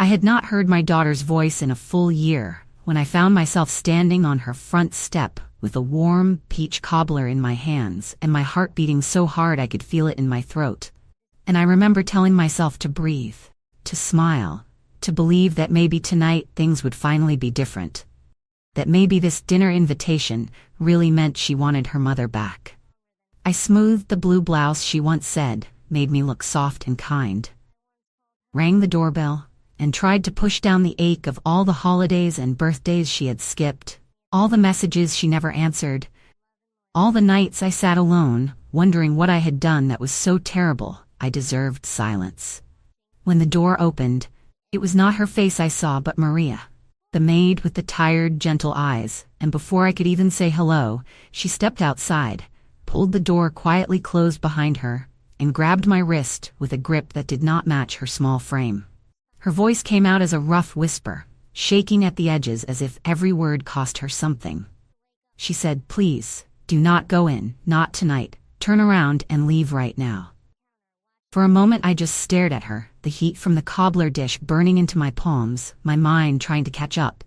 I had not heard my daughter's voice in a full year when I found myself standing on her front step with a warm peach cobbler in my hands and my heart beating so hard I could feel it in my throat. And I remember telling myself to breathe, to smile, to believe that maybe tonight things would finally be different. That maybe this dinner invitation really meant she wanted her mother back. I smoothed the blue blouse she once said made me look soft and kind. Rang the doorbell, and tried to push down the ache of all the holidays and birthdays she had skipped, all the messages she never answered, all the nights I sat alone, wondering what I had done that was so terrible I deserved silence. When the door opened, it was not her face I saw but Maria, the maid with the tired, gentle eyes, and before I could even say hello, she stepped outside, pulled the door quietly closed behind her, and grabbed my wrist with a grip that did not match her small frame. Her voice came out as a rough whisper, shaking at the edges as if every word cost her something. She said, "Please, do not go in, not tonight. Turn around and leave right now." For a moment I just stared at her, the heat from the cobbler dish burning into my palms, my mind trying to catch up,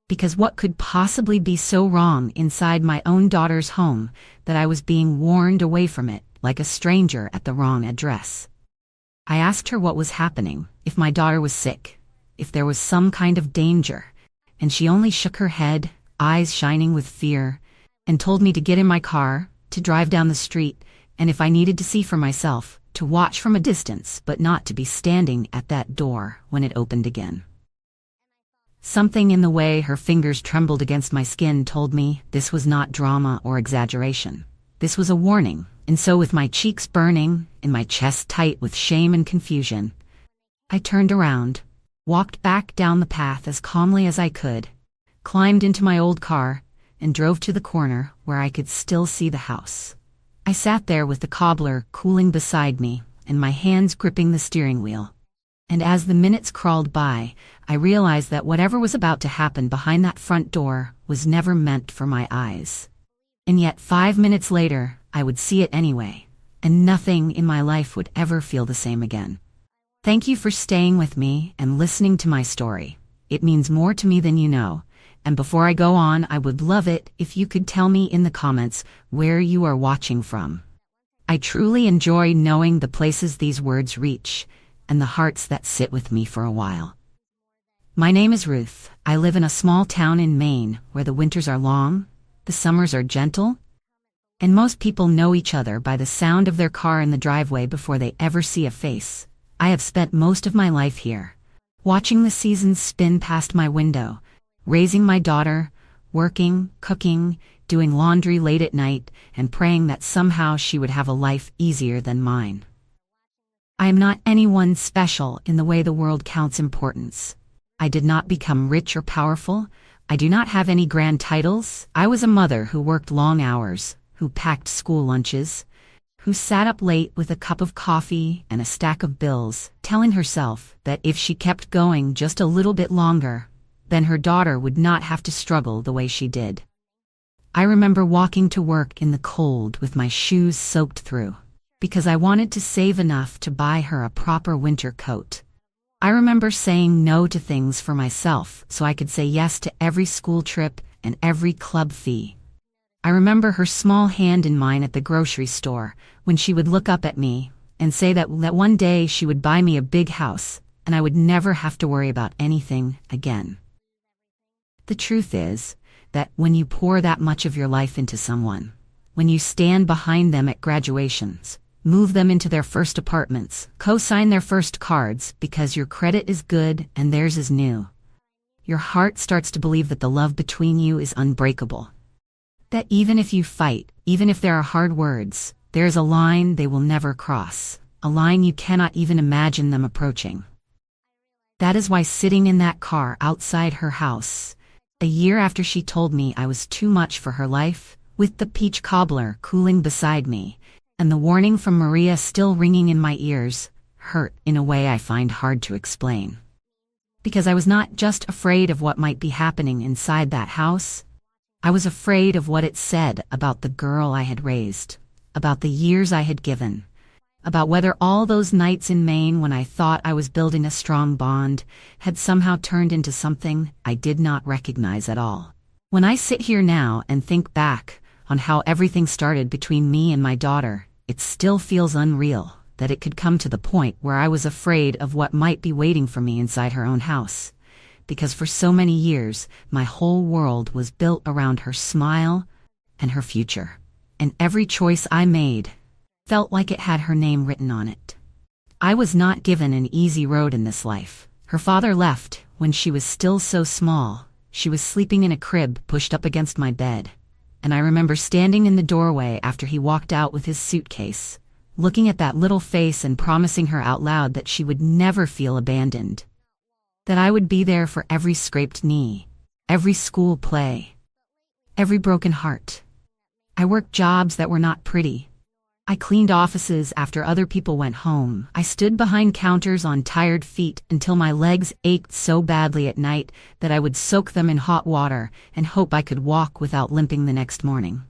because what could possibly be so wrong inside my own daughter's home that I was being warned away from it like a stranger at the wrong address? I asked her what was happening, if my daughter was sick, if there was some kind of danger, and she only shook her head, eyes shining with fear, and told me to get in my car, to drive down the street, and if I needed to see for myself, to watch from a distance but not to be standing at that door when it opened again. Something in the way her fingers trembled against my skin told me this was not drama or exaggeration. This was a warning, and so with my cheeks burning and my chest tight with shame and confusion, I turned around, walked back down the path as calmly as I could, climbed into my old car, and drove to the corner where I could still see the house. I sat there with the cobbler cooling beside me and my hands gripping the steering wheel. And as the minutes crawled by, I realized that whatever was about to happen behind that front door was never meant for my eyes. And yet 5 minutes later, I would see it anyway, and nothing in my life would ever feel the same again. Thank you for staying with me and listening to my story. It means more to me than you know. And before I go on, I would love it if you could tell me in the comments where you are watching from. I truly enjoy knowing the places these words reach, and the hearts that sit with me for a while. My name is Ruth. I live in a small town in Maine where the winters are long, the summers are gentle, and most people know each other by the sound of their car in the driveway before they ever see a face. I have spent most of my life here, watching the seasons spin past my window, raising my daughter, working, cooking, doing laundry late at night, and praying that somehow she would have a life easier than mine. I am not anyone special in the way the world counts importance. I did not become rich or powerful. I do not have any grand titles. I was a mother who worked long hours, who packed school lunches, who sat up late with a cup of coffee and a stack of bills, telling herself that if she kept going just a little bit longer, then her daughter would not have to struggle the way she did. I remember walking to work in the cold with my shoes soaked through, because I wanted to save enough to buy her a proper winter coat. I remember saying no to things for myself so I could say yes to every school trip and every club fee. I remember her small hand in mine at the grocery store when she would look up at me and say that one day she would buy me a big house and I would never have to worry about anything again. The truth is that when you pour that much of your life into someone, when you stand behind them at graduations, move them into their first apartments, co-sign their first cards because your credit is good and theirs is new, your heart starts to believe that the love between you is unbreakable. That even if you fight, even if there are hard words, there is a line they will never cross, a line you cannot even imagine them approaching. That is why sitting in that car outside her house, a year after she told me I was too much for her life, with the peach cobbler cooling beside me, and the warning from Maria still ringing in my ears, hurt in a way I find hard to explain. Because I was not just afraid of what might be happening inside that house, I was afraid of what it said about the girl I had raised, about the years I had given, about whether all those nights in Maine when I thought I was building a strong bond had somehow turned into something I did not recognize at all. When I sit here now and think back on how everything started between me and my daughter, it still feels unreal that it could come to the point where I was afraid of what might be waiting for me inside her own house. Because for so many years, my whole world was built around her smile and her future. And every choice I made felt like it had her name written on it. I was not given an easy road in this life. Her father left when she was still so small. She was sleeping in a crib pushed up against my bed. And I remember standing in the doorway after he walked out with his suitcase, looking at that little face and promising her out loud that she would never feel abandoned. That I would be there for every scraped knee, every school play, every broken heart. I worked jobs that were not pretty. I cleaned offices after other people went home. I stood behind counters on tired feet until my legs ached so badly at night that I would soak them in hot water and hope I could walk without limping the next morning.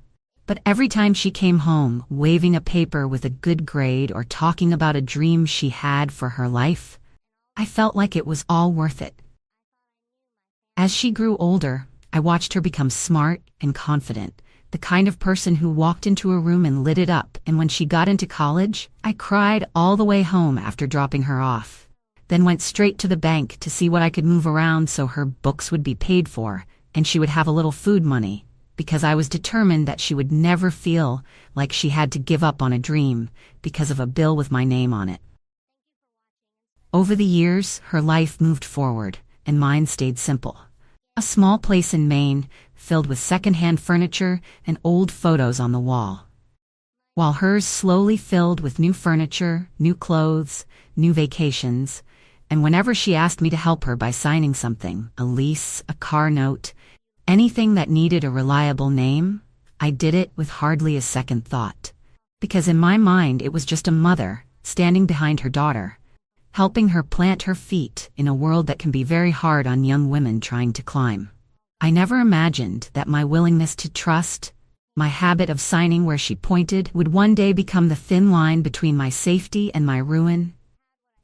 But every time she came home, waving a paper with a good grade or talking about a dream she had for her life, I felt like it was all worth it. As she grew older, I watched her become smart and confident, the kind of person who walked into a room and lit it up, and when she got into college, I cried all the way home after dropping her off. Then went straight to the bank to see what I could move around so her books would be paid for, and she would have a little food money, because I was determined that she would never feel like she had to give up on a dream because of a bill with my name on it. Over the years, her life moved forward, and mine stayed simple. A small place in Maine, filled with secondhand furniture and old photos on the wall. While hers slowly filled with new furniture, new clothes, new vacations, and whenever she asked me to help her by signing something, a lease, a car note, anything that needed a reliable name, I did it with hardly a second thought. Because in my mind it was just a mother, standing behind her daughter, helping her plant her feet in a world that can be very hard on young women trying to climb. I never imagined that my willingness to trust, my habit of signing where she pointed, would one day become the thin line between my safety and my ruin,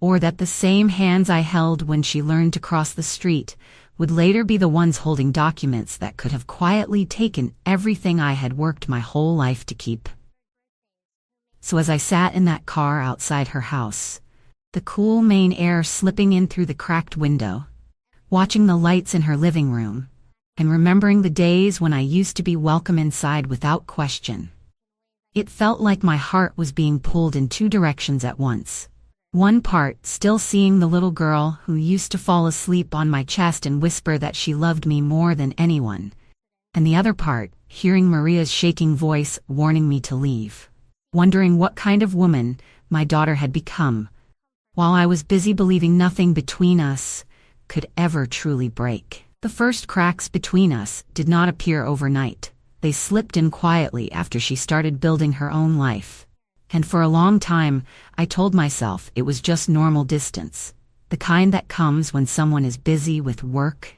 or that the same hands I held when she learned to cross the street would later be the ones holding documents that could have quietly taken everything I had worked my whole life to keep. So as I sat in that car outside her house, the cool Maine air slipping in through the cracked window, watching the lights in her living room, and remembering the days when I used to be welcome inside without question, it felt like my heart was being pulled in two directions at once. One part still seeing the little girl who used to fall asleep on my chest and whisper that she loved me more than anyone, and the other part hearing Maria's shaking voice warning me to leave, wondering what kind of woman my daughter had become, while I was busy believing nothing between us could ever truly break. The first cracks between us did not appear overnight. They slipped in quietly after she started building her own life. And for a long time, I told myself it was just normal distance, the kind that comes when someone is busy with work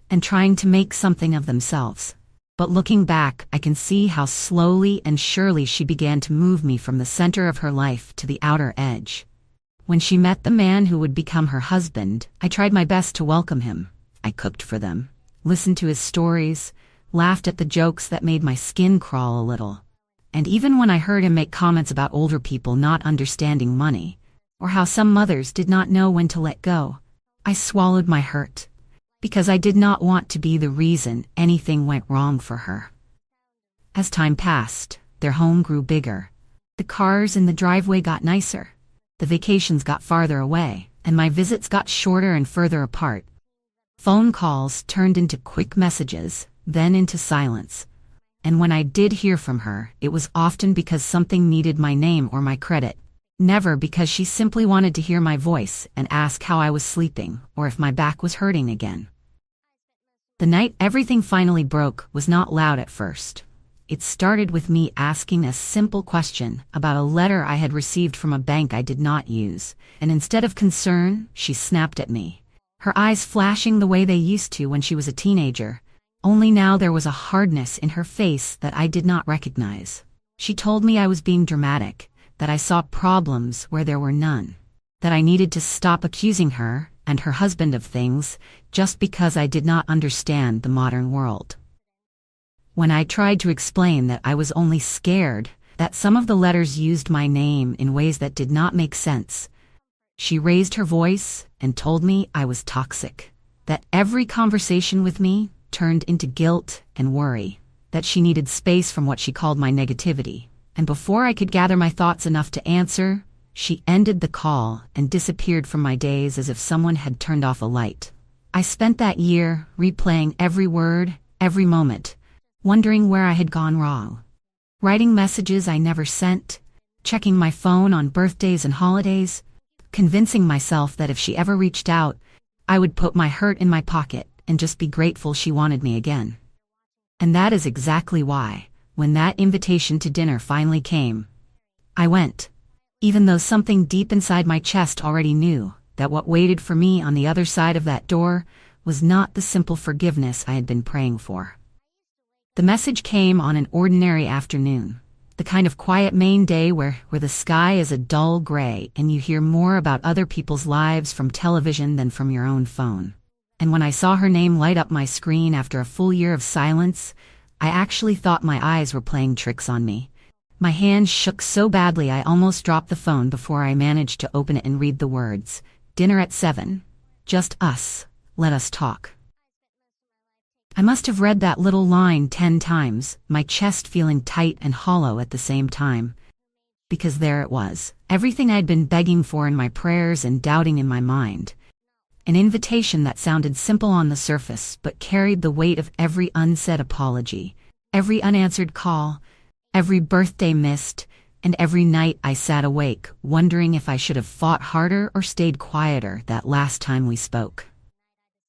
and trying to make something of themselves. But looking back, I can see how slowly and surely she began to move me from the center of her life to the outer edge. When she met the man who would become her husband, I tried my best to welcome him. I cooked for them, listened to his stories, laughed at the jokes that made my skin crawl a little. And even when I heard him make comments about older people not understanding money, or how some mothers did not know when to let go, I swallowed my hurt, because I did not want to be the reason anything went wrong for her. As time passed, their home grew bigger. The cars in the driveway got nicer. The vacations got farther away, and my visits got shorter and further apart. Phone calls turned into quick messages, then into silence. And when I did hear from her, it was often because something needed my name or my credit, never because she simply wanted to hear my voice and ask how I was sleeping or if my back was hurting again. The night everything finally broke was not loud at first. It started with me asking a simple question about a letter I had received from a bank I did not use, and instead of concern, she snapped at me, her eyes flashing the way they used to when she was a teenager. Only now there was a hardness in her face that I did not recognize. She told me I was being dramatic, that I saw problems where there were none, that I needed to stop accusing her and her husband of things just because I did not understand the modern world. When I tried to explain that I was only scared that some of the letters used my name in ways that did not make sense, she raised her voice and told me I was toxic, that every conversation with me turned into guilt and worry, that she needed space from what she called my negativity. And before I could gather my thoughts enough to answer, she ended the call and disappeared from my days as if someone had turned off a light. I spent that year replaying every word, every moment, wondering where I had gone wrong. Writing messages I never sent, checking my phone on birthdays and holidays, convincing myself that if she ever reached out, I would put my hurt in my pocket and just be grateful she wanted me again. And that is exactly why, when that invitation to dinner finally came, I went, even though something deep inside my chest already knew that what waited for me on the other side of that door was not the simple forgiveness I had been praying for. The message came on an ordinary afternoon, the kind of quiet Maine day where the sky is a dull gray and you hear more about other people's lives from television than from your own phone. And when I saw her name light up my screen after a full year of silence, I actually thought my eyes were playing tricks on me. My hands shook so badly I almost dropped the phone before I managed to open it and read the words, "Dinner at 7. Just us. Let us talk." I must have read that little line 10 times, my chest feeling tight and hollow at the same time. Because there it was, everything I'd been begging for in my prayers and doubting in my mind. An invitation that sounded simple on the surface but carried the weight of every unsaid apology, every unanswered call, every birthday missed, and every night I sat awake, wondering if I should have fought harder or stayed quieter that last time we spoke.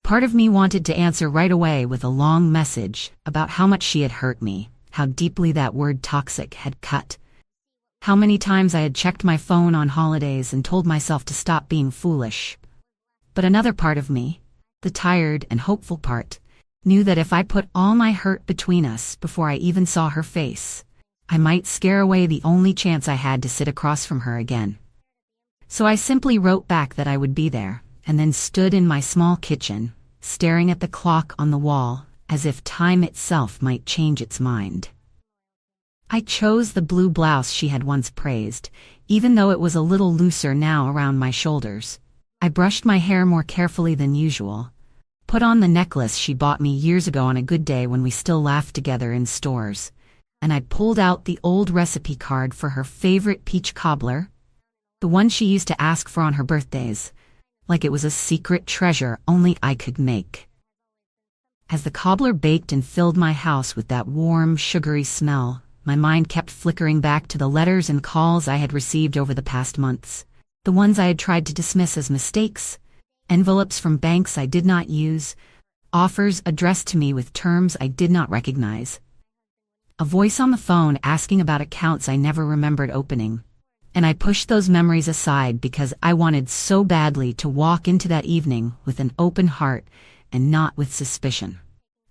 Part of me wanted to answer right away with a long message about how much she had hurt me, how deeply that word toxic had cut, how many times I had checked my phone on holidays and told myself to stop being foolish. But another part of me, the tired and hopeful part, knew that if I put all my hurt between us before I even saw her face, I might scare away the only chance I had to sit across from her again. So I simply wrote back that I would be there, and then stood in my small kitchen, staring at the clock on the wall, as if time itself might change its mind. I chose the blue blouse she had once praised, even though it was a little looser now around my shoulders. I brushed my hair more carefully than usual, put on the necklace she bought me years ago on a good day when we still laughed together in stores, and I pulled out the old recipe card for her favorite peach cobbler, the one she used to ask for on her birthdays, like it was a secret treasure only I could make. As the cobbler baked and filled my house with that warm, sugary smell, my mind kept flickering back to the letters and calls I had received over the past months, the ones I had tried to dismiss as mistakes, envelopes from banks I did not use, offers addressed to me with terms I did not recognize. A voice on the phone asking about accounts I never remembered opening. And I pushed those memories aside because I wanted so badly to walk into that evening with an open heart and not with suspicion.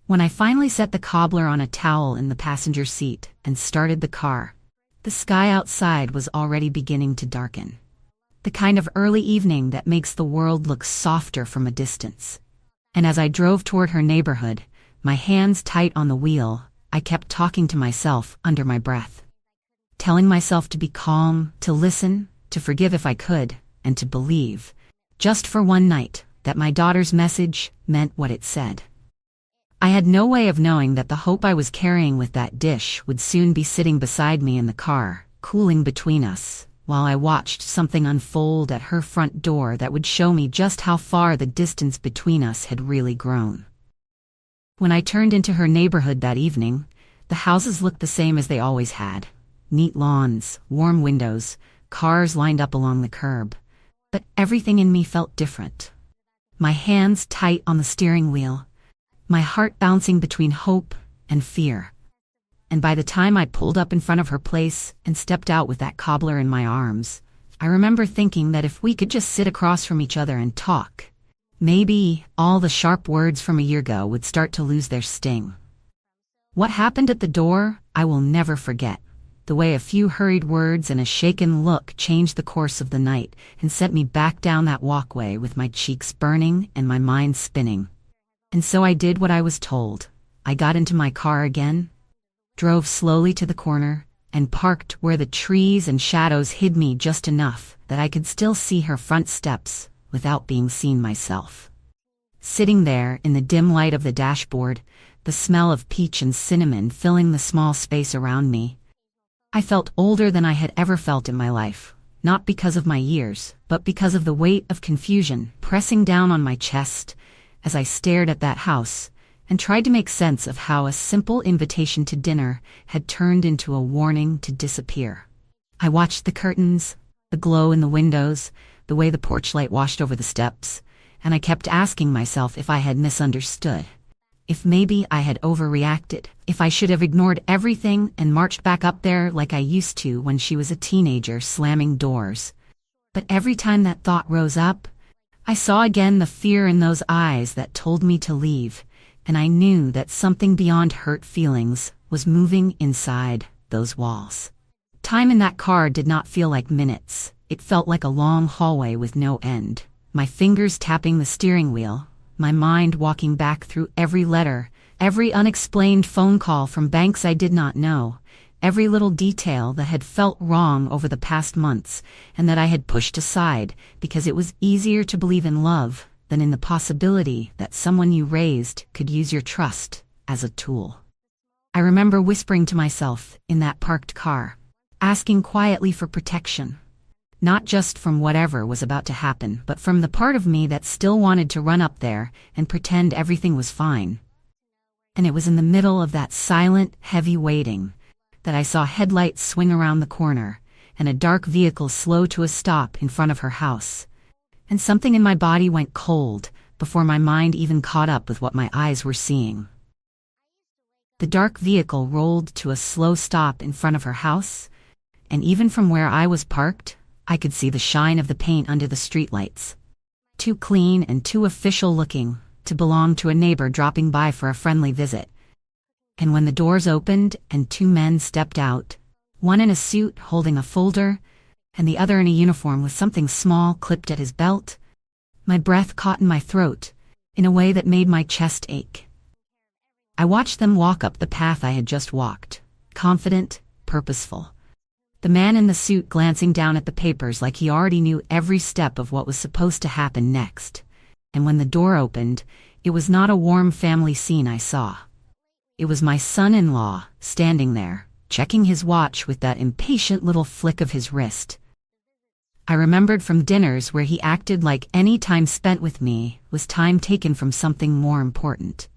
When I finally set the cobbler on a towel in the passenger seat and started the car, the sky outside was already beginning to darken. The kind of early evening that makes the world look softer from a distance. And as I drove toward her neighborhood, my hands tight on the wheel, I kept talking to myself under my breath. Telling myself to be calm, to listen, to forgive if I could, and to believe, just for one night, that my daughter's message meant what it said. I had no way of knowing that the hope I was carrying with that dish would soon be sitting beside me in the car, cooling between us, while I watched something unfold at her front door that would show me just how far the distance between us had really grown. When I turned into her neighborhood that evening, the houses looked the same as they always had. Neat lawns, warm windows, cars lined up along the curb. But everything in me felt different. My hands tight on the steering wheel, my heart bouncing between hope and fear. And by the time I pulled up in front of her place and stepped out with that cobbler in my arms, I remember thinking that if we could just sit across from each other and talk, maybe all the sharp words from a year ago would start to lose their sting. What happened at the door, I will never forget. the way a few hurried words and a shaken look changed the course of the night and sent me back down that walkway with my cheeks burning and my mind spinning. And so I did what I was told. I got into my car again, drove slowly to the corner, and parked where the trees and shadows hid me just enough that I could still see her front steps without being seen myself. Sitting there in the dim light of the dashboard, the smell of peach and cinnamon filling the small space around me, I felt older than I had ever felt in my life, not because of my years, but because of the weight of confusion pressing down on my chest as I stared at that house and tried to make sense of how a simple invitation to dinner had turned into a warning to disappear. I watched the curtains, the glow in the windows, the way the porch light washed over the steps, and I kept asking myself if I had misunderstood. If maybe I had overreacted, if I should have ignored everything and marched back up there like I used to when she was a teenager slamming doors. But every time that thought rose up, I saw again the fear in those eyes that told me to leave, and I knew that something beyond hurt feelings was moving inside those walls. Time in that car did not feel like minutes. It felt like a long hallway with no end. My fingers tapping the steering wheel, my mind walking back through every letter, every unexplained phone call from banks I did not know, every little detail that had felt wrong over the past months and that I had pushed aside because it was easier to believe in love than in the possibility that someone you raised could use your trust as a tool. I remember whispering to myself in that parked car, asking quietly for protection. Not just from whatever was about to happen, but from the part of me that still wanted to run up there and pretend everything was fine. And it was in the middle of that silent, heavy waiting that I saw headlights swing around the corner and a dark vehicle slow to a stop in front of her house. And something in my body went cold before my mind even caught up with what my eyes were seeing. The dark vehicle rolled to a slow stop in front of her house, and even from where I was parked, I could see the shine of the paint under the streetlights. Too clean and too official looking to belong to a neighbor dropping by for a friendly visit. And when the doors opened and two men stepped out, one in a suit holding a folder, and the other in a uniform with something small clipped at his belt, my breath caught in my throat in a way that made my chest ache. I watched them walk up the path I had just walked, confident, purposeful. The man in the suit glancing down at the papers like he already knew every step of what was supposed to happen next. And when the door opened, it was not a warm family scene I saw. It was my son-in-law standing there, checking his watch with that impatient little flick of his wrist. I remembered from dinners where he acted like any time spent with me was time taken from something more important.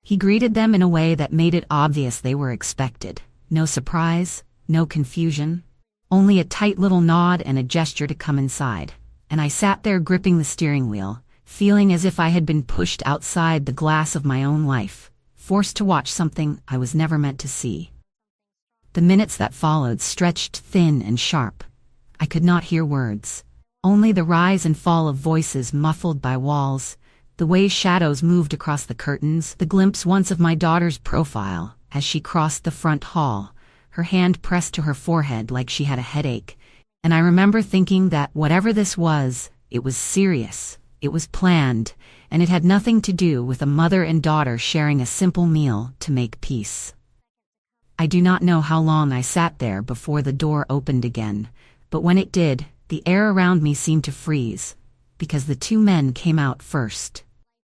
He greeted them in a way that made it obvious they were expected. No surprise, no confusion, only a tight little nod and a gesture to come inside. And I sat there gripping the steering wheel, feeling as if I had been pushed outside the glass of my own life, forced to watch something I was never meant to see. The minutes that followed stretched thin and sharp. I could not hear words, only the rise and fall of voices muffled by walls, the way shadows moved across the curtains, the glimpse once of my daughter's profile as she crossed the front hall, her hand pressed to her forehead like she had a headache. And I remember thinking that whatever this was, it was serious, it was planned, and it had nothing to do with a mother and daughter sharing a simple meal to make peace. I do not know how long I sat there before the door opened again, but when it did, the air around me seemed to freeze, because the two men came out first.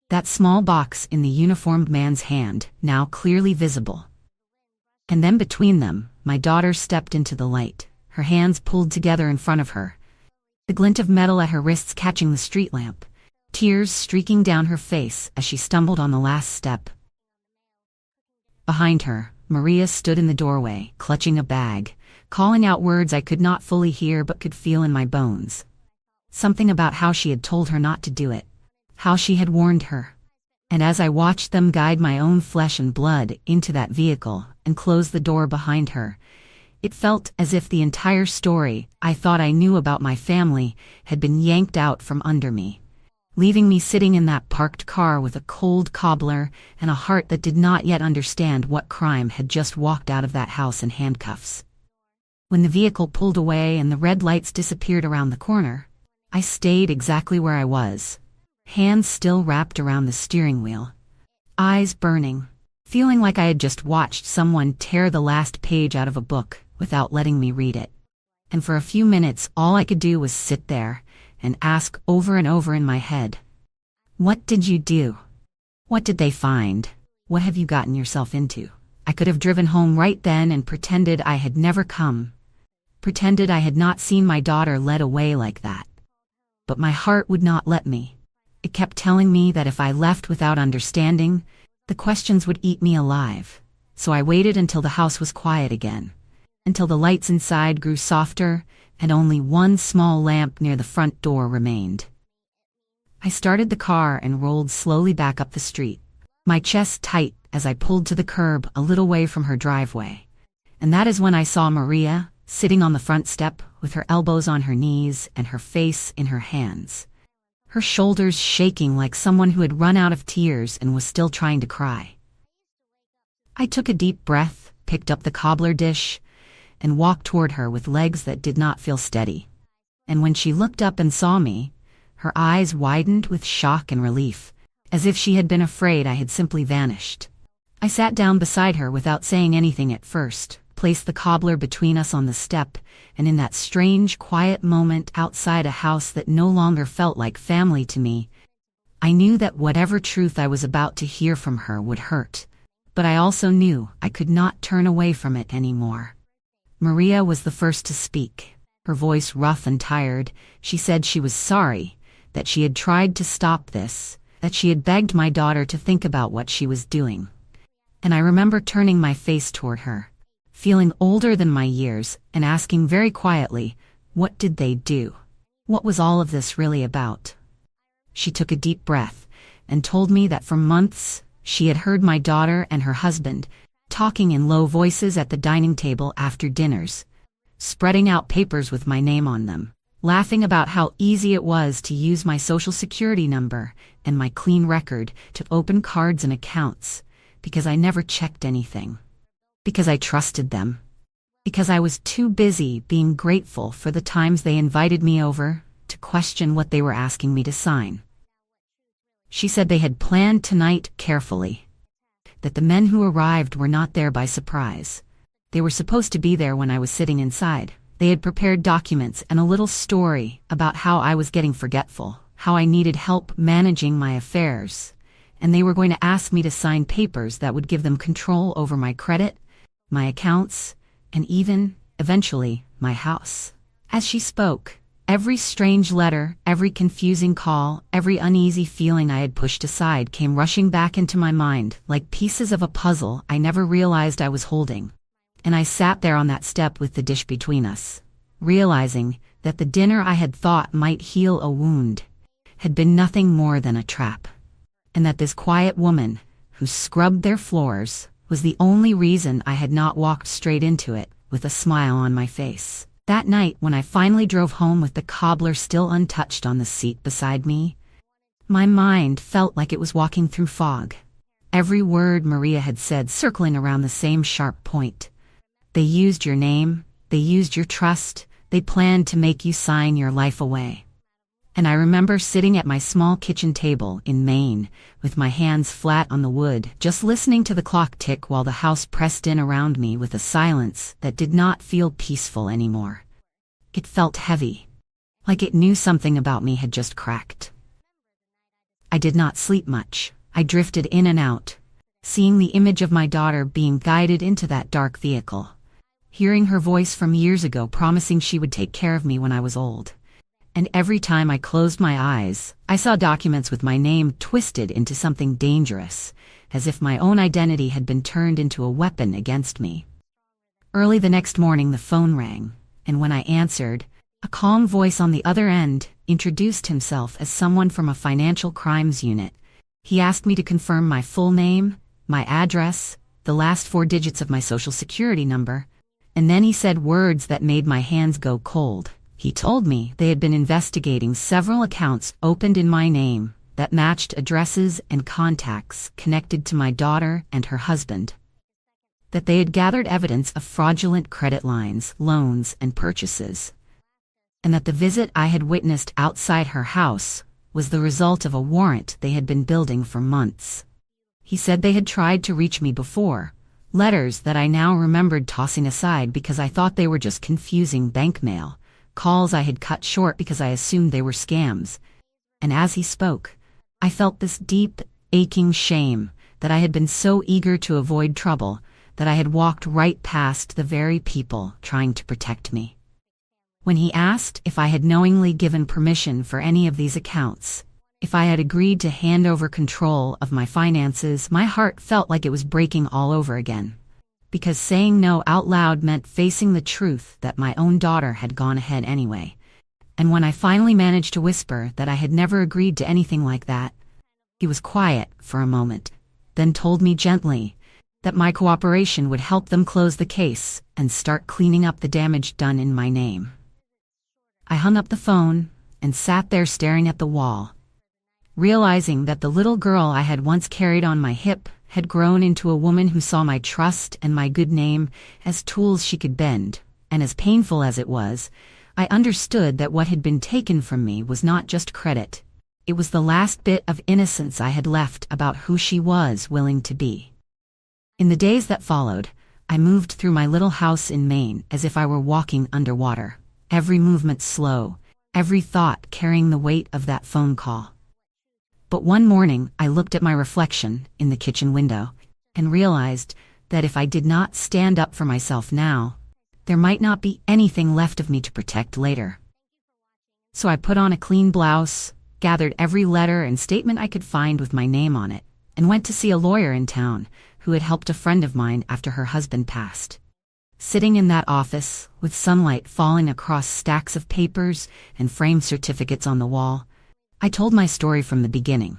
That small box in the uniformed man's hand, now clearly visible. And then between them, my daughter stepped into the light, her hands pulled together in front of her, the glint of metal at her wrists catching the street lamp, tears streaking down her face as she stumbled on the last step. Behind her, Maria stood in the doorway, clutching a bag, calling out words I could not fully hear but could feel in my bones. Something about how she had told her not to do it, how she had warned her. And as I watched them guide my own flesh and blood into that vehicle and close the door behind her, it felt as if the entire story I thought I knew about my family had been yanked out from under me, leaving me sitting in that parked car with a cold cobbler and a heart that did not yet understand what crime had just walked out of that house in handcuffs. When the vehicle pulled away and the red lights disappeared around the corner, I stayed exactly where I was, hands still wrapped around the steering wheel, eyes burning, feeling like I had just watched someone tear the last page out of a book without letting me read it. And for a few minutes, all I could do was sit there and ask over and over in my head, what did you do? What did they find? What have you gotten yourself into? I could have driven home right then and pretended I had never come, pretended I had not seen my daughter led away like that. But my heart would not let me. It kept telling me that if I left without understanding, the questions would eat me alive. So I waited until the house was quiet again, until the lights inside grew softer and only one small lamp near the front door remained. I started the car and rolled slowly back up the street, my chest tight as I pulled to the curb a little way from her driveway. And that is when I saw Maria, sitting on the front step with her elbows on her knees and her face in her hands, her shoulders shaking like someone who had run out of tears and was still trying to cry. I took a deep breath, picked up the cobbler dish, and walked toward her with legs that did not feel steady. And when she looked up and saw me, her eyes widened with shock and relief, as if she had been afraid I had simply vanished. I sat down beside her without saying anything at first, placed the cobbler between us on the step, and in that strange, quiet moment outside a house that no longer felt like family to me, I knew that whatever truth I was about to hear from her would hurt, but I also knew I could not turn away from it anymore. Maria was the first to speak. Her voice rough and tired, she said she was sorry, that she had tried to stop this, that she had begged my daughter to think about what she was doing. And I remember turning my face toward her, feeling older than my years, and asking very quietly, what did they do? What was all of this really about? She took a deep breath and told me that for months she had heard my daughter and her husband talking in low voices at the dining table after dinners, spreading out papers with my name on them, laughing about how easy it was to use my social security number and my clean record to open cards and accounts, because I never checked anything. Because I trusted them. Because I was too busy being grateful for the times they invited me over to question what they were asking me to sign. She said they had planned tonight carefully, that the men who arrived were not there by surprise. They were supposed to be there when I was sitting inside. They had prepared documents and a little story about how I was getting forgetful, how I needed help managing my affairs, and they were going to ask me to sign papers that would give them control over my credit, my accounts, and even, eventually, my house. As she spoke, every strange letter, every confusing call, every uneasy feeling I had pushed aside came rushing back into my mind like pieces of a puzzle I never realized I was holding. And I sat there on that step with the dish between us, realizing that the dinner I had thought might heal a wound had been nothing more than a trap, and that this quiet woman, who scrubbed their floors, was the only reason I had not walked straight into it with a smile on my face. That night, when I finally drove home with the cobbler still untouched on the seat beside me, my mind felt like it was walking through fog. Every word Maria had said circling around the same sharp point. They used your name, they used your trust, they planned to make you sign your life away. And I remember sitting at my small kitchen table in Maine, with my hands flat on the wood, just listening to the clock tick while the house pressed in around me with a silence that did not feel peaceful anymore. It felt heavy, like it knew something about me had just cracked. I did not sleep much. I drifted in and out, seeing the image of my daughter being guided into that dark vehicle, hearing her voice from years ago promising she would take care of me when I was old. And every time I closed my eyes, I saw documents with my name twisted into something dangerous, as if my own identity had been turned into a weapon against me. Early the next morning the phone rang, and when I answered, a calm voice on the other end introduced himself as someone from a financial crimes unit. He asked me to confirm my full name, my address, the last 4 digits of my social security number, and then he said words that made my hands go cold. He told me they had been investigating several accounts opened in my name that matched addresses and contacts connected to my daughter and her husband. that they had gathered evidence of fraudulent credit lines, loans, and purchases, and that the visit I had witnessed outside her house was the result of a warrant they had been building for months. He said they had tried to reach me before, letters that I now remembered tossing aside because I thought they were just confusing bank mail, calls I had cut short because I assumed they were scams. And as he spoke, I felt this deep, aching shame that I had been so eager to avoid trouble that I had walked right past the very people trying to protect me. When he asked if I had knowingly given permission for any of these accounts, if I had agreed to hand over control of my finances, my heart felt like it was breaking all over again. Because saying no out loud meant facing the truth that my own daughter had gone ahead anyway. And when I finally managed to whisper that I had never agreed to anything like that, he was quiet for a moment, then told me gently that my cooperation would help them close the case and start cleaning up the damage done in my name. I hung up the phone and sat there staring at the wall, realizing that the little girl I had once carried on my hip had grown into a woman who saw my trust and my good name as tools she could bend, and as painful as it was, I understood that what had been taken from me was not just credit. It was the last bit of innocence I had left about who she was willing to be. In the days that followed, I moved through my little house in Maine as if I were walking underwater, every movement slow, every thought carrying the weight of that phone call. But one morning I looked at my reflection in the kitchen window and realized that if I did not stand up for myself now, there might not be anything left of me to protect later. So I put on a clean blouse, gathered every letter and statement I could find with my name on it, and went to see a lawyer in town who had helped a friend of mine after her husband passed. Sitting in that office, with sunlight falling across stacks of papers and framed certificates on the wall, I told my story from the beginning,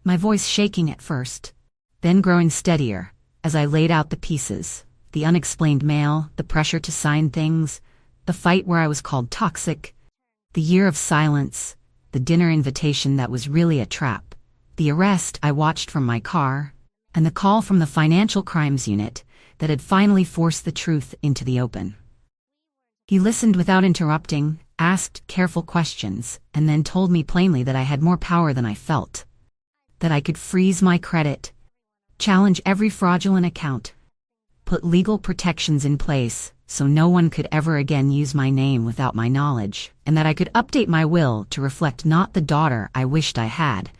my voice shaking at first, then growing steadier as I laid out the pieces, the unexplained mail, the pressure to sign things, the fight where I was called toxic, the year of silence, the dinner invitation that was really a trap, the arrest I watched from my car, and the call from the financial crimes unit that had finally forced the truth into the open. He listened without interrupting, asked careful questions, and then told me plainly that I had more power than I felt, that I could freeze my credit, challenge every fraudulent account, put legal protections in place so no one could ever again use my name without my knowledge, and that I could update my will to reflect not the daughter I wished I had,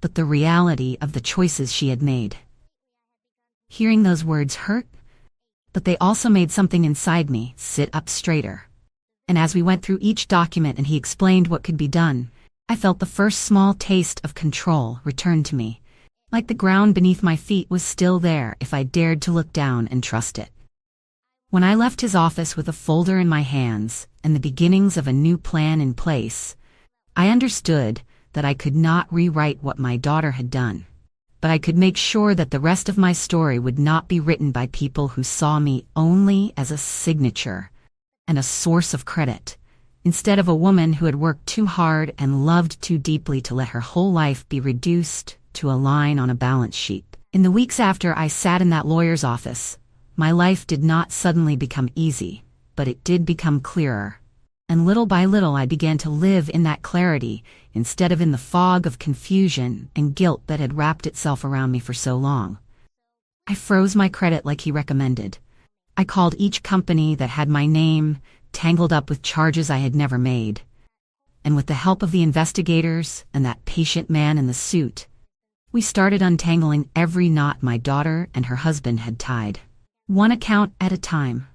but the reality of the choices she had made. Hearing those words hurt, but they also made something inside me sit up straighter. And as we went through each document and he explained what could be done, I felt the first small taste of control return to me, like the ground beneath my feet was still there if I dared to look down and trust it. When I left his office with a folder in my hands and the beginnings of a new plan in place, I understood that I could not rewrite what my daughter had done, but I could make sure that the rest of my story would not be written by people who saw me only as a signature and a source of credit, instead of a woman who had worked too hard and loved too deeply to let her whole life be reduced to a line on a balance sheet. In the weeks after I sat in that lawyer's office, my life did not suddenly become easy, but it did become clearer. And little by little I began to live in that clarity instead of in the fog of confusion and guilt that had wrapped itself around me for so long. I froze my credit like he recommended. I called each company that had my name tangled up with charges I had never made. And with the help of the investigators and that patient man in the suit, we started untangling every knot my daughter and her husband had tied, one account at a time.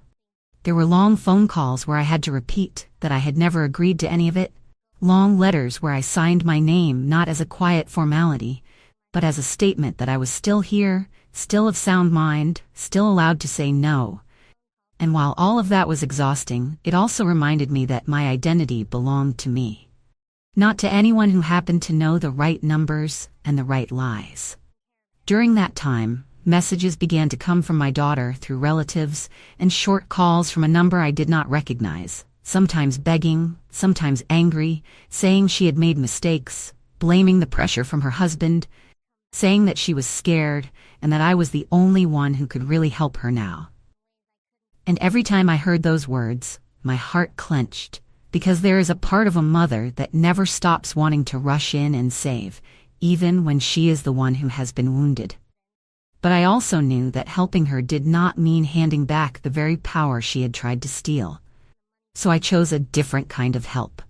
There were long phone calls where I had to repeat that I had never agreed to any of it, long letters where I signed my name not as a quiet formality, but as a statement that I was still here, still of sound mind, still allowed to say no. And while all of that was exhausting, it also reminded me that my identity belonged to me, not to anyone who happened to know the right numbers and the right lies. During that time, messages began to come from my daughter through relatives and short calls from a number I did not recognize, sometimes begging, sometimes angry, saying she had made mistakes, blaming the pressure from her husband, saying that she was scared and that I was the only one who could really help her now. And every time I heard those words, my heart clenched, because there is a part of a mother that never stops wanting to rush in and save, even when she is the one who has been wounded. But I also knew that helping her did not mean handing back the very power she had tried to steal. So I chose a different kind of help.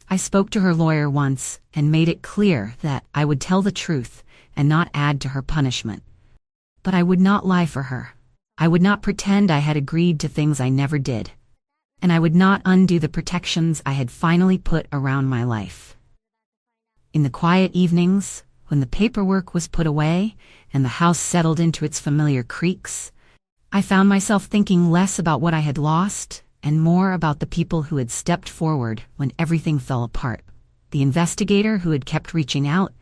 I spoke to her lawyer once and made it clear that I would tell the truth and not add to her punishment. But I would not lie for her. I would not pretend I had agreed to things I never did. And I would not undo the protections I had finally put around my life. In the quiet evenings, when the paperwork was put away and the house settled into its familiar creaks, I found myself thinking less about what I had lost and more about the people who had stepped forward when everything fell apart. The investigator who had kept reaching out,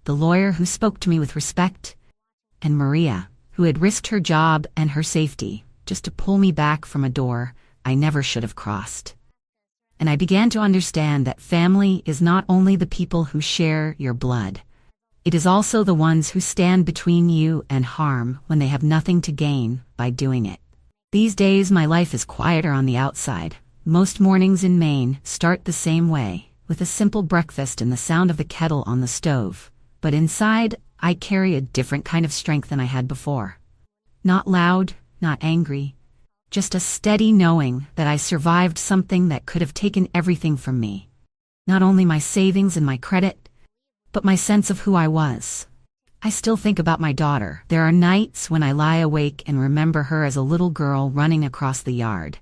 the lawyer who spoke to me with respect, and Maria, who had risked her job and her safety just to pull me back from a door I never should have crossed. And I began to understand that family is not only the people who share your blood. It is also the ones who stand between you and harm when they have nothing to gain by doing it. These days my life is quieter on the outside. Most mornings in Maine start the same way, with a simple breakfast and the sound of the kettle on the stove. But inside, I carry a different kind of strength than I had before. Not loud, not angry, just a steady knowing that I survived something that could have taken everything from me. Not only my savings and my credit, but my sense of who I was. I still think about my daughter. There are nights when I lie awake and remember her as a little girl running across the yard,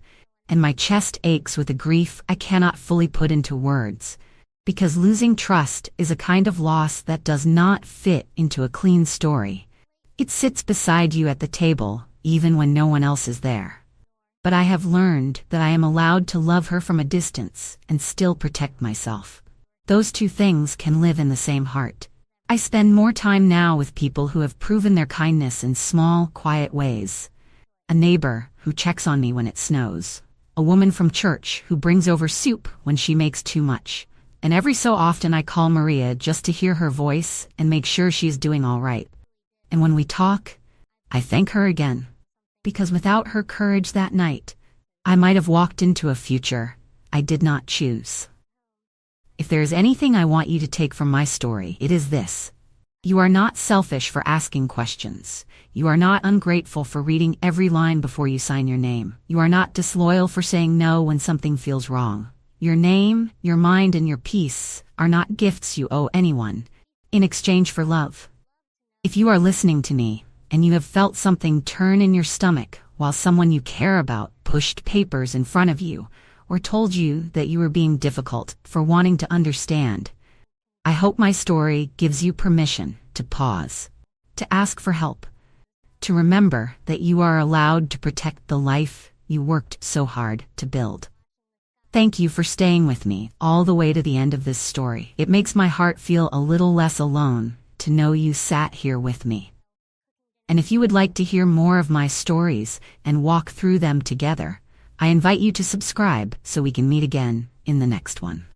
and my chest aches with a grief I cannot fully put into words, because losing trust is a kind of loss that does not fit into a clean story. It sits beside you at the table, even when no one else is there. But I have learned that I am allowed to love her from a distance and still protect myself. Those two things can live in the same heart. I spend more time now with people who have proven their kindness in small, quiet ways. A neighbor who checks on me when it snows. A woman from church who brings over soup when she makes too much. And every so often I call Maria just to hear her voice and make sure she's doing all right. And when we talk, I thank her again. Because without her courage that night, I might have walked into a future I did not choose. If there is anything I want you to take from my story, it is this. You are not selfish for asking questions. You are not ungrateful for reading every line before you sign your name. You are not disloyal for saying no when something feels wrong. Your name, your mind, and your peace are not gifts you owe anyone in exchange for love. If you are listening to me, and you have felt something turn in your stomach while someone you care about pushed papers in front of you, or told you that you were being difficult for wanting to understand, I hope my story gives you permission to pause, to ask for help, to remember that you are allowed to protect the life you worked so hard to build. Thank you for staying with me all the way to the end of this story. It makes my heart feel a little less alone to know you sat here with me. And if you would like to hear more of my stories and walk through them together, I invite you to subscribe so we can meet again in the next one.